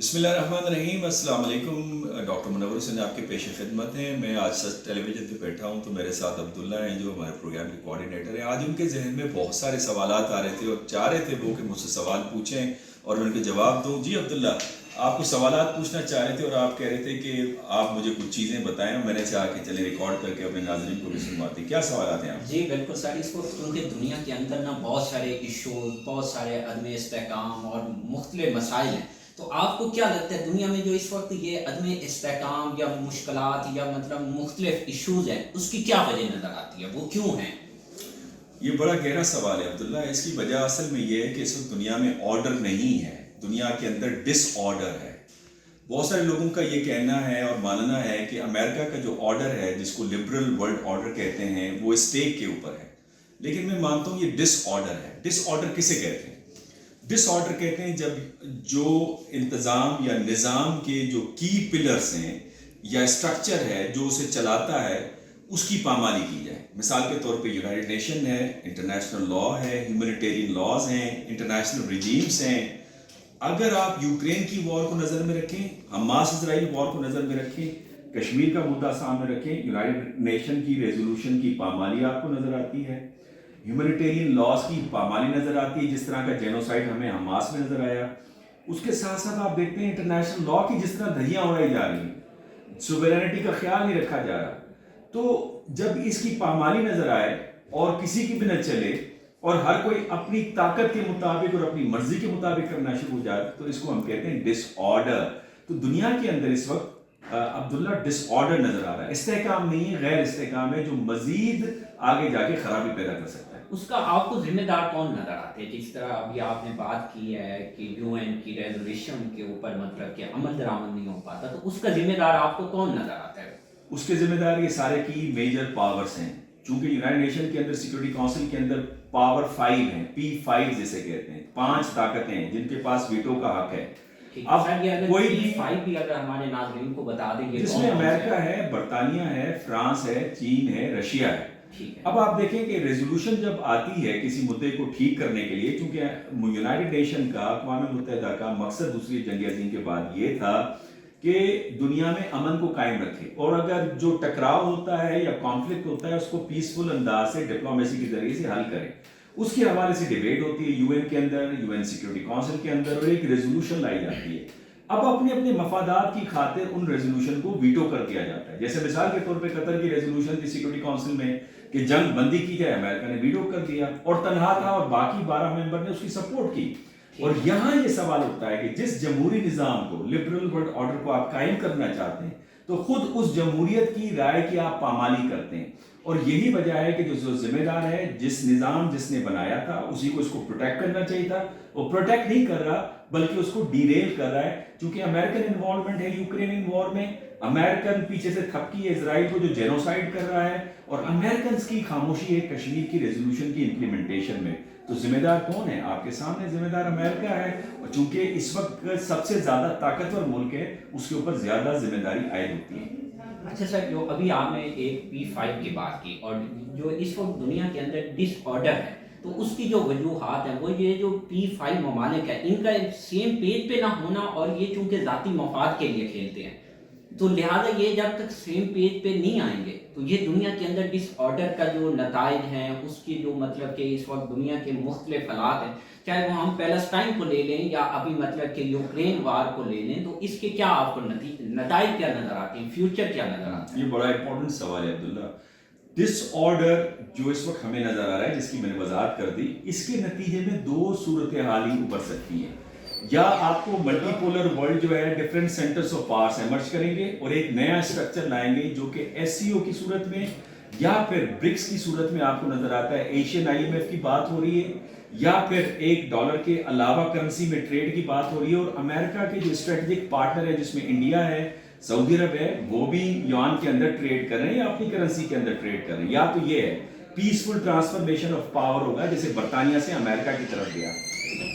بسم اللہ الرحمن الرحیم. السلام علیکم. ڈاکٹر منور حسین آپ کے پیش خدمت ہیں. میں آج سچ ٹیلی ویژن پہ بیٹھا ہوں تو میرے ساتھ عبداللہ ہیں جو ہمارے پروگرام کے کوآرڈینیٹر ہیں. آج ان کے ذہن میں بہت سارے سوالات آ رہے تھے اور چاہ رہے تھے وہ کہ مجھ سے سوال پوچھیں اور میں ان کے جواب دوں. جی عبداللہ، آپ کو سوالات پوچھنا چاہ رہے تھے اور آپ کہہ رہے تھے کہ آپ مجھے کچھ چیزیں بتائیں اور میں نے چاہا کہ چلے ریکارڈ کر کے اپنے ناظرین کو بھی سنواتے ہیں. کیا سوالات ہیں آپ؟ جی بالکل سر، اس وقت کیونکہ دنیا کے اندر نا بہت سارے ایشوز، بہت سارے عدم استحکام اور مختلف مسائل ہیں، تو آپ کو کیا لگتا ہے دنیا میں جو اس وقت یہ عدم استحکام یا مشکلات یا مطلب مختلف ایشوز ہیں، اس کی کیا وجہ نظر آتی ہے؟ وہ کیوں ہیں؟ یہ بڑا گہرا سوال ہے عبداللہ. اس کی وجہ اصل میں یہ ہے کہ اس وقت دنیا میں آرڈر نہیں ہے، دنیا کے اندر ڈس آرڈر ہے. بہت سارے لوگوں کا یہ کہنا ہے اور ماننا ہے کہ امریکہ کا جو آرڈر ہے جس کو لبرل ورلڈ آرڈر کہتے ہیں وہ اسٹیک کے اوپر ہے، لیکن میں مانتا ہوں یہ ڈس آرڈر ہے. ڈس آرڈر کسے کہتے ہیں؟ ڈس آرڈر کہتے ہیں جب جو انتظام یا نظام کے جو کی پلرز ہیں یا اسٹرکچر ہے جو اسے چلاتا ہے اس کی پامالی کی جائے. مثال کے طور پہ یونائٹڈ نیشن ہے، انٹرنیشنل لا ہے، ہیومینیٹیرین لاز ہیں، انٹرنیشنل ریجیمز ہیں. اگر آپ یوکرین کی وار کو نظر میں رکھیں، حماس اسرائیل وار کو نظر میں رکھیں، کشمیر کا مدعا سامنے رکھیں، یونائٹڈ نیشن کی ریزولوشن کی پامالی آپ کو نظر آتی ہے، ہیومینیٹیرین لاز کی پامالی نظر آتی ہے، جس طرح کا جینوسائڈ ہمیں حماس میں نظر آیا. اس کے ساتھ ساتھ آپ دیکھتے ہیں انٹرنیشنل لا کی جس طرح دھجیاں اڑائی جا رہی ہیں، سوورینٹی کا خیال نہیں رکھا جا رہا. تو جب اس کی پامالی نظر آئے اور کسی کی بھی نہ چلے اور ہر کوئی اپنی طاقت کے مطابق اور اپنی مرضی کے مطابق کرنا شروع ہو جائے تو اس کو ہم کہتے ہیں ڈس آرڈر. تو دنیا کے اندر اس وقت عبداللہ ڈس آرڈر نظر آ رہا ہے. استحکام نہیں ہے، غیر استحکام ہے جو مزید آگے جا کے خرابی پیدا کر سکتا ہے. اس کا آپ کو ذمہ دار کون نظر آتے ہیں؟ جس طرح ابھی آپ نے بات کی ہے کہ یو این کی ریزولوشن کے اوپر مطلب کہ عمل درآمد نہیں ہو پاتا، تو اس کا ذمہ دار آپ کو کون نظر آتا ہے؟ اس کے ذمہ دار یہ سارے کی میجر پاورز ہیں. چونکہ یونائٹڈ نیشن کے اندر سیکورٹی کونسل کے اندر پاور 5 ہیں، P5 جسے کہتے ہیں، 5 طاقتیں ہیں جن کے پاس ویٹو کا حق ہے. اب کوئی بھی اگر ہمارے ناظرین کو بتا دیں، جس میں امریکہ ہے، برطانیہ ہے، فرانس ہے، چین ہے، رشیا ہے. اب آپ دیکھیں کہ ریزولوشن جب آتی ہے کسی مدعے کو ٹھیک کرنے کے لیے، چونکہ یونائٹڈ نیشن کا، اقوام متحدہ کا مقصد دوسری جنگ عظیم کے بعد یہ تھا کہ دنیا میں امن کو قائم رکھے، اور اگر جو ٹکراؤ ہوتا ہے یا کانفلکٹ ہوتا ہے اس کو پیسفل انداز سے ڈپلومیسی کے ذریعے سے حل کرے. اس کے حوالے سے ڈیبیٹ ہوتی ہے یو این کے اندر، یو این سیکورٹی کونسل کے اندر، اور ایک ریزولوشن لائی جاتی ہے. اب اپنے اپنے مفادات کی خاطر ان ریزولوشن کو ویٹو کر دیا جاتا ہے. جیسے مثال کے طور پہ قطر کی ریزولوشن تھی سیکورٹی کونسل میں کہ جنگ بندی کی جائے، امریکہ نے ویٹو کر دیا اور تنہا تھا اور باقی 12 ممبر نے اس کی سپورٹ کی. اور یہاں یہ سوال اٹھتا ہے کہ جس جمہوری نظام کو، لبرل ورلڈ آرڈر کو آپ قائم کرنا چاہتے ہیں تو خود اس جمہوریت کی رائے کی آپ پامالی کرتے ہیں. اور یہی وجہ ہے کہ جو ذمہ دار ہے، جس نظام جس نے بنایا تھا اسی کو اس کو پروٹیکٹ کرنا چاہیے تھا، وہ پروٹیکٹ نہیں کر رہا بلکہ اس کو ڈیریل کر رہا ہے. چونکہ امریکن انوالومنٹ ہے یوکرین وار میں، امریکن پیچھے سے تھپکی ہے اسرائیل کو جو جینوسائڈ کر رہا ہے، اور امریکنز کی خاموشی ہے کشمیر کی ریزولوشن کی امپلیمنٹیشن میں. تو ذمہ دار کون ہے؟ آپ کے سامنے ذمہ دار امریکہ ہے، اور چونکہ اس وقت سب سے زیادہ طاقتور ملک ہے اس کے اوپر زیادہ ذمہ داری عائد ہوتی ہے. اچھا سر، جو ابھی آپ نے ایک P5 کی بات کی اور جو اس وقت دنیا کے اندر ڈس آرڈر ہے، تو اس کی جو وجوہات ہیں وہ یہ جو P5 ممالک ہیں ان کا سیم پیج پہ نہ ہونا، اور یہ چونکہ ذاتی مفاد کے لیے کھیلتے ہیں، تو لہٰذا یہ جب تک سیم پیج پہ نہیں آئیں گے تو یہ دنیا کے اندر ڈس آرڈر کا جو نتائج ہیں، اس کی جو مطلب کہ اس وقت دنیا کے مختلف حالات ہیں، چاہے وہ ہم پیلسٹائن کو لے لیں یا ابھی مطلب کہ یوکرین وار کو لے لیں، تو اس کے کیا آپ کو نتائج کیا نظر آتے ہیں، فیوچر کیا نظر آتا ہے؟ یہ بڑا امپورٹنٹ سوال ہے عبداللہ. ڈس آرڈر جو اس وقت ہمیں نظر آ رہا ہے جس کی میں نے وضاحت کر دی، اس کے نتیجے میں 2 صورتحال ہی ابھر سکتی ہیں. یا آپ کو ملٹی پولر ورلڈ جو ہے different centres of powers emerge کریں گے اور ایک نیا اسٹرکچر لائیں گے جو کہ ایس سی او کی صورت میں یا پھر برکس کی صورت میں آپ کو نظر آتا ہے. ایشین آئی ایم ایف کی بات ہو رہی ہے، یا پھر $1 کے علاوہ کرنسی میں ٹریڈ کی بات ہو رہی ہے. اور امریکہ کے جو اسٹریٹجک پارٹنر ہے جس میں انڈیا ہے، سعودی عرب ہے، وہ بھی یوان کے اندر ٹریڈ کر رہے ہیں یا اپنی کرنسی کے اندر ٹریڈ کر رہے ہیں. یا تو یہ ہے پیسفل ٹرانسفارمیشن آف پاور ہوگا جیسے برطانیہ سے امریکہ کی طرف گیا.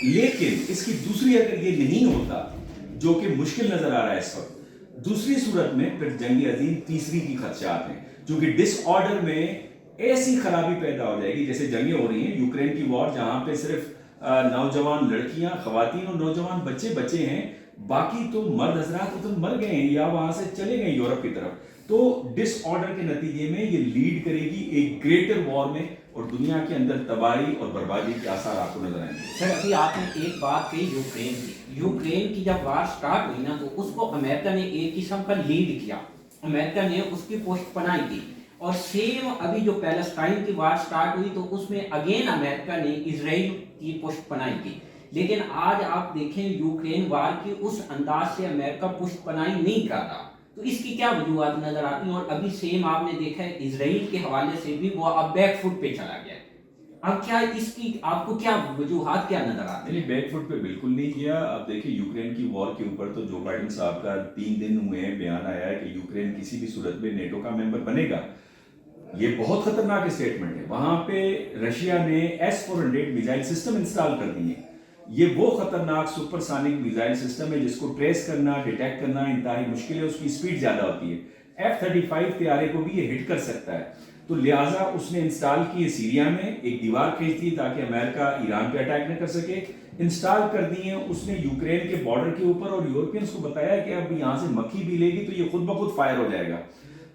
لیکن اس کی دوسری اگر یہ نہیں ہوتا، جو کہ مشکل نظر آ رہا ہے اس وقت، دوسری صورت میں پھر جنگ عظیم تیسری کی خدشات ہیں. چونکہ ڈس آرڈر میں ایسی خرابی پیدا ہو جائے گی جیسے جنگیں ہو رہی ہیں، یوکرین کی وار جہاں پہ صرف नौजवान लड़कियां, खवातीन और नौजवान बच्चे हैं, बाकी तो मर्द हजरात तो मर गए हैं या वहां से चले गए यूरोप की तरफ। तो डिसऑर्डर के नतीजे में ये लीड करेगी एक ग्रेटर वॉर में और दुनिया के अंदर तबाही और बर्बादी के आसार आपको नजर आएंगे। सर अभी आपने एक बात कही यूक्रेन की जब वार स्टार्ट हुई ना तो उसको अमेरिका ने एक किस्म का लीड किया, अमेरिका ने उसकी पुष्टपनाई की। और सेम अभी जो पैलेस्टाइन की वार स्टार्ट हुई तो उसमें अगेन अमेरिका ने इजराइल की पुष्टपनाई की। लेकिन आज आप देखें यूक्रेन वार की उस अंदाज से अमेरिका पुष्टपनाई नहीं कर रहा, तो इसकी क्या वजूहत नजर आती हैं? और अभी सेम आपने देखा है इजराइल के हवाले से भी वो अब बैक फुट पे चला गया है। अब क्या इसकी आपको क्या वजूहत क्या नजर आती है? नहीं, बैक फुट पे बिल्कुल नहीं किया। अब देखिए यूक्रेन की वॉर के ऊपर तो जो बाइडेन साहब का 3 दिन हुए हैं बयान आया है कि यूक्रेन किसी भी सूरत में नेटो का मेंबर बनेगा। ये बहुत खतरनाक स्टेटमेंट है। वहां पे रशिया ने S-400 मिसाइल सिस्टम इंस्टॉल कर दिए। ये वो खतरनाक सुपरसोनिक मिसाइल सिस्टम है जिसको ट्रेस करना, डिटेक्ट करना इंतहाई मुश्किल है, उसकी स्पीड ज्यादा होती है। F-35 तैयारे को भी ये हिट कर सकता है। तो लिहाजा उसने इंस्टॉल किए सीरिया में, एक दीवार खींच दी ताकि अमेरिका ईरान पे अटैक न कर सके। इंस्टॉल कर दिए उसने यूक्रेन के बॉर्डर के ऊपर और यूरोपियंस को बताया कि अब यहाँ से मक्खी भी लेगी तो ये खुद ब खुद फायर हो जाएगा।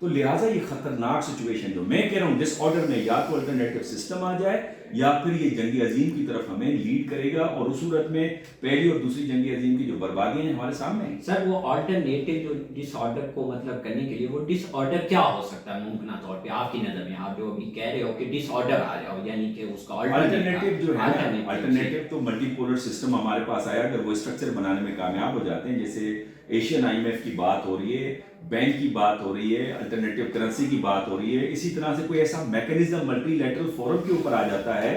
तो लिहाजा ये खतरनाक सिचुएशन जो मैं कह रहा हूँ डिसऑर्डर में या तो अल्टरनेटिव सिस्टम आ जाए या फिर ये जंगी अजीम की तरफ हमें लीड करेगा और उस सूरत में पहली और दूसरी जंगी अजीम की जो बर्बादियां हैं हमारे सामने हैं। सर वो अल्टरनेटिव जो डिसऑर्डर को मतलब करने के लिए वो डिसऑर्डर क्या हो सकता है मुमकिन तौर पे आपकी नजर में? आप जो अभी कह रहे हो कि डिसऑर्डर आ जाओ यानी कि उसका अल्टरनेटिव जो है अल्टरनेटिव तो मल्टीपोलर सिस्टम हमारे पास आया। अगर वो स्ट्रक्चर बनाने में कामयाब हो जाते हैं, जैसे एशियन IMF की बात हो रही है, बैंक की बात हो रही है, अल्टरनेटिव करेंसी की बात हो रही है, इसी तरह से कोई ऐसा मैकेनिज्म मल्टीलैटरल फोरम के ऊपर आ जाता है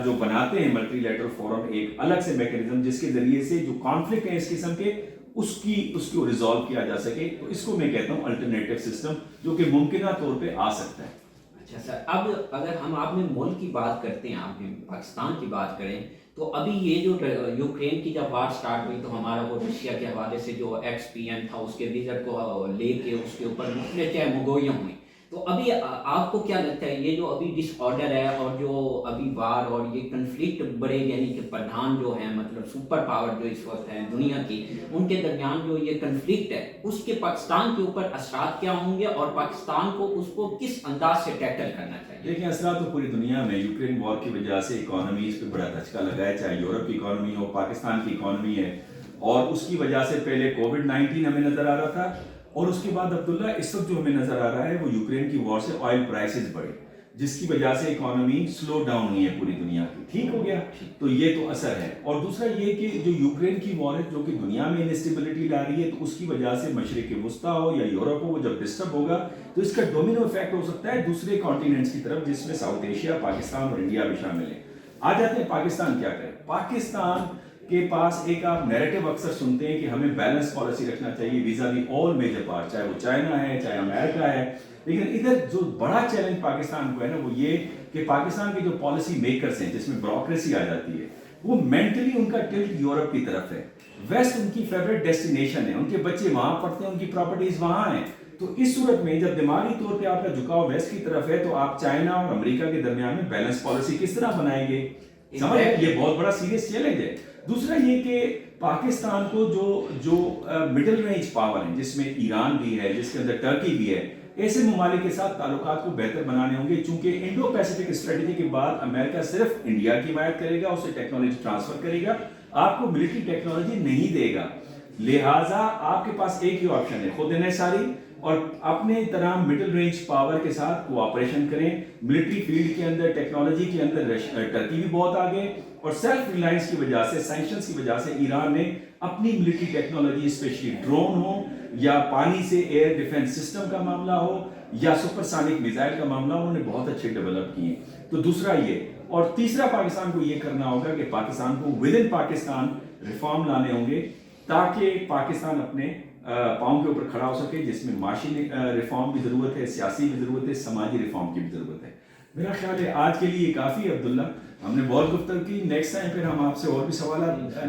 जो बनाते हैं मल्टीलैटरल फोरम एक अलग से मैकेनिज्म जिसके जरिए से जो कॉन्फ्लिक्ट है इस किस्म के उसको रिजॉल्व किया जा सके, तो इसको मैं कहता हूँ अल्टरनेटिव सिस्टम जो कि मुमकिन तौर पे आ सकता है। अच्छा सर, अब अगर हम आपने मुल्क की बात करते हैं, आपने पाकिस्तान की बात करें तो अभी ये जो यूक्रेन की जब वार स्टार्ट हुई तो हमारा वो रशिया के हवाले से जो XPM था उसके विजिट को लेके उसके ऊपर मुख्तलिफ मुगोइयाँ हुई। तो अभी आपको क्या लगता है ये जो अभी डिसऑर्डर है और जो अभी वार और ये कन्फ्लिक्ट बड़े यानी कि प्रधान जो है मतलब सुपर पावर जो इस वक्त है दुनिया की उनके दरमियान जो ये कन्फ्लिक्ट है उसके पाकिस्तान के ऊपर असरात क्या होंगे और पाकिस्तान को उसको किस अंदाज से टैकल करना चाहिए? देखिए असरात तो पूरी दुनिया में यूक्रेन वॉर की वजह से इकोनॉमीज पे बड़ा धचका लगा है, चाहे यूरोप की इकोनॉमी हो, पाकिस्तान की इकोनॉमी है। और उसकी वजह से पहले कोविड-19 हमें नजर आ रहा था और उसके बाद अब्दुल्ला इस वक्त जो हमें नजर आ रहा है वो यूक्रेन की वॉर से ऑयल प्राइसेस बढ़े जिसकी वजह से इकोनॉमी स्लो डाउन हुई है पूरी दुनिया की। ठीक हो गया, तो ये तो असर है। और दूसरा ये कि जो यूक्रेन की वॉर है जो कि दुनिया में इनस्टेबिलिटी ला रही है तो उसकी वजह से मशरिक वस्ता हो या यूरोप हो वो जब डिस्टर्ब होगा तो इसका डोमिनो इफेक्ट हो सकता है दूसरे कॉन्टिनेंट्स की तरफ जिसमें साउथ एशिया, पाकिस्तान और इंडिया भी शामिल है। आ जाते हैं पाकिस्तान क्या करे। पाकिस्तान के पास एक आप नैरेटिव अक्सर सुनते हैं कि हमें बैलेंस पॉलिसी रखना चाहिए visa the all major part, चाहे वो चाइना है चाहे अमेरिका है। लेकिन इधर जो बड़ा चैलेंज पाकिस्तान को है ना वो ये कि पाकिस्तान के जो पॉलिसी मेकर्स हैं जिसमें ब्यूरोक्रेसी आ जाती है वो मेंटली उनका टिल्ट यूरोप की तरफ है। वेस्ट उनकी फेवरेट डेस्टिनेशन है, उनके बच्चे वहां पढ़ते हैं, उनकी प्रॉपर्टीज वहां हैं। तो इस सूरत में जब दिमागी तौर पे आपका झुकाव वेस्ट की तरफ है तो आप चाइना और अमेरिका के दरमियान में बैलेंस पॉलिसी किस तरह बनाएंगे? समझ ये बहुत बड़ा सीरियस चैलेंज है। दूसरा ये कि पाकिस्तान को जो मिडिल रेंज पावर है जिसमें ईरान भी है, जिसके अंदर टर्की भी है, ऐसे ममालिक के साथ ताल्लुकात को बेहतर बनाने होंगे। चूंकि इंडो पैसिफिक स्ट्रेटेजी के बाद अमेरिका सिर्फ इंडिया की हिमायत करेगा, उसे टेक्नोलॉजी ट्रांसफर करेगा, आपको मिलिट्री टेक्नोलॉजी नहीं देगा। लिहाजा आपके पास एक ही ऑप्शन है, खुद इन्हिसारी और अपने तरह मिडिल रेंज पावर के साथ कोऑपरेशन करें। मिलिट्री फील्ड के अंदर, टेक्नोलॉजी के अंदर टर्की भी बहुत आगे और सेल्फ रिलायंस की वजह से, सैंक्शंस की वजह से ईरान ने अपनी मिलिट्री टेक्नोलॉजी स्पेशली ड्रोन हो या पानी से एयर डिफेंस सिस्टम का मामला हो या सुपरसोनिक मिसाइल का मामला उन्होंने बहुत अच्छे डेवलप किए। तो दूसरा ये, और तीसरा पाकिस्तान को ये करना होगा कि पाकिस्तान को विद इन पाकिस्तान रिफॉर्म लाने होंगे ताकि पाकिस्तान अपने पाँव के ऊपर खड़ा हो सके, जिसमें माशी रिफॉर्म की जरूरत है, सियासी भी जरूरत है, समाजी रिफॉर्म की भी जरूरत है। मेरा ख्याल है आज के लिए काफ़ी है अब्दुल्ला, हमने बहुत गुफ्तगू की। नेक्स्ट टाइम फिर हम आपसे और भी सवाल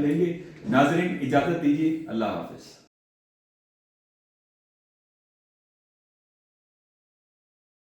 लेंगे। नाज़रीन इजाज़त दीजिए, अल्लाह हाफ़िज़।